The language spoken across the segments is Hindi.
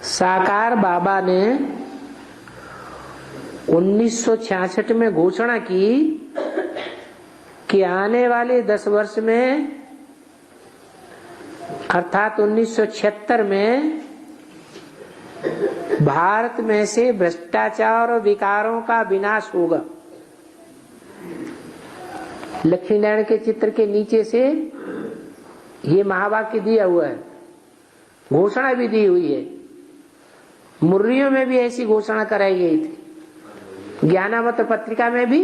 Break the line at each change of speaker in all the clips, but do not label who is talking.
साकार बाबा ने 1966 में घोषणा की कि आने वाले 10 वर्ष में अर्थात 1976 में भारत में से भ्रष्टाचार और विकारों का विनाश होगा। लक्ष्मी नारायण के चित्र के नीचे से ये महावाक्य दिया हुआ है, घोषणा भी दी हुई है। मुर्रियों में भी ऐसी घोषणा कराई गई थी, ज्ञानामृत पत्रिका में भी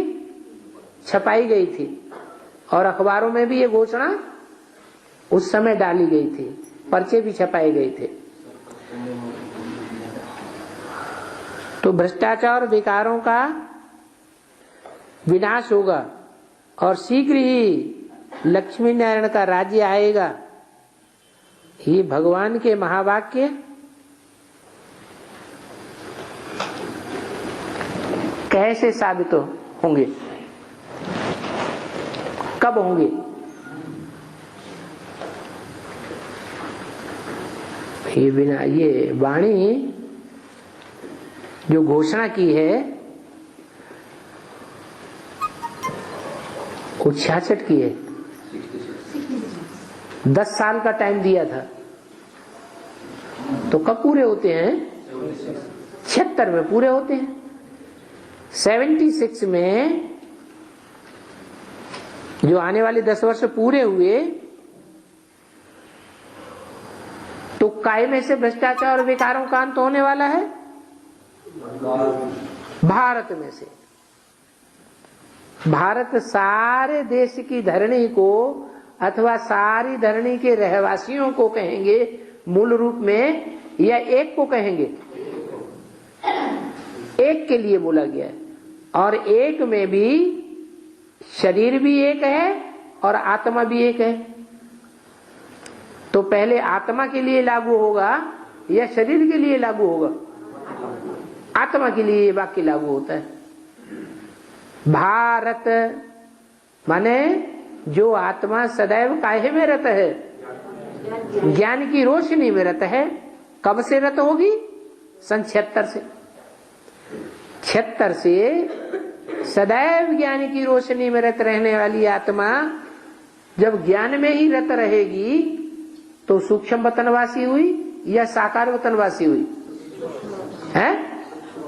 छपाई गई थी और अखबारों में भी ये घोषणा उस समय डाली गई थी, पर्चे भी छपाए गए थे। तो भ्रष्टाचार और विकारों का विनाश होगा और शीघ्र ही लक्ष्मी नारायण का राज्य आएगा। ये भगवान के महावाक्य कैसे साबित होंगे, कब होंगे? ये बिना ये वाणी जो घोषणा की है वो 66 की है, 10 साल का टाइम दिया था। तो कब पूरे होते हैं? 76 में पूरे होते हैं। 76 में जो आने वाले 10 वर्ष पूरे हुए तो काय में से भ्रष्टाचार और विकारों का अंत होने वाला है? भारत में से। भारत सारे देश की धरणी को अथवा सारी धरणी के रहवासियों को कहेंगे मूल रूप में, या एक को कहेंगे? एक के लिए बोला गया है। और एक में भी शरीर भी एक है और आत्मा भी एक है। तो पहले आत्मा के लिए लागू होगा या शरीर के लिए लागू होगा? आत्मा के लिए वाक्य लागू होता है। भारत माने जो आत्मा सदैव काहे में रत है? ज्ञान की रोशनी में रत है। कब से रत होगी? सन 76 से। 76 से सदैव ज्ञान की रोशनी में रत रहने वाली आत्मा जब ज्ञान में ही रत रहेगी तो सूक्ष्म वतनवासी हुई या साकार वतनवासी हुई? है?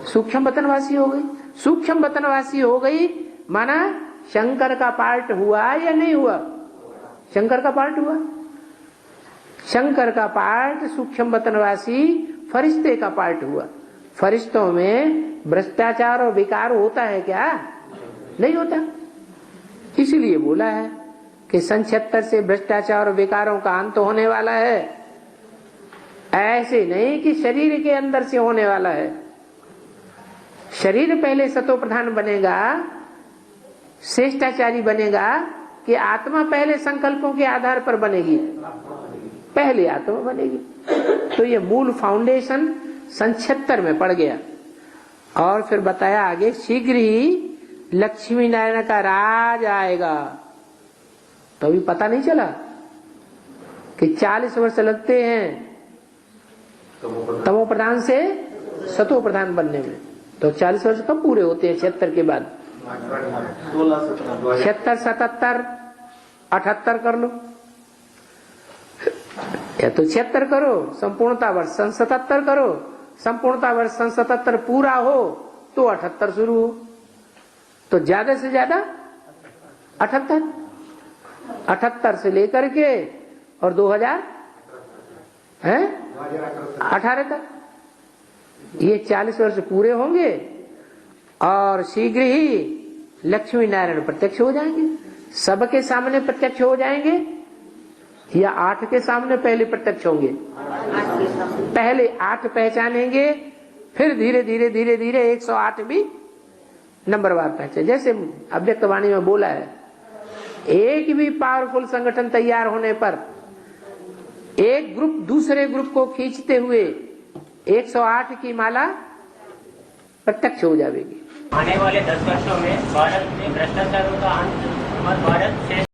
सूक्ष्म वतनवासी हो गई। सूक्ष्म वतनवासी हो गई माना शंकर का पार्ट हुआ या नहीं हुआ? शंकर का पार्ट हुआ। शंकर का पार्ट सूक्ष्म वतनवासी फरिश्ते का पार्ट हुआ। फरिश्तों में भ्रष्टाचार और विकार होता है क्या? नहीं होता। इसीलिए बोला है कि सन 76 से भ्रष्टाचार और विकारों का अंत होने वाला है। ऐसे नहीं कि शरीर के अंदर से होने वाला है। शरीर पहले सतो प्रधान बनेगा, श्रेष्ठाचारी बनेगा कि आत्मा पहले संकल्पों के आधार पर बनेगी? पहले आत्मा बनेगी। तो ये मूल फाउंडेशन सन 76 में पड़ गया। और फिर बताया आगे शीघ्र ही लक्ष्मी नारायण का राज आएगा। तो अभी पता नहीं चला कि 40 वर्ष लगते हैं तमो प्रधान से सतो प्रधान बनने में। तो 40 वर्ष कब पूरे होते हैं? 76 के बाद 76, 77, 78 कर लो, या तो 76 करो संपूर्णता वर्ष, सन 77 करो संपूर्णता वर्ष, सन 77 पूरा हो तो 78 शुरू हो। तो ज्यादा से ज्यादा 78 से लेकर के और 2018 तक ये 40 वर्ष पूरे होंगे और शीघ्र ही लक्ष्मी नारायण प्रत्यक्ष हो जाएंगे। सबके सामने प्रत्यक्ष हो जाएंगे या 8 के सामने पहले प्रत्यक्ष होंगे? पहले 8 पहचानेंगे, फिर धीरे धीरे धीरे धीरे 108 भी नंबरवार पहचाने। जैसे अव्यक्त वाणी में बोला है, एक भी पावरफुल संगठन तैयार होने पर एक ग्रुप दूसरे ग्रुप को खींचते हुए 108 की माला प्रत्यक्ष हो जाएगी।
आने वाले 10 वर्षों में भारत में भ्रष्टाचारों का अंत और भारत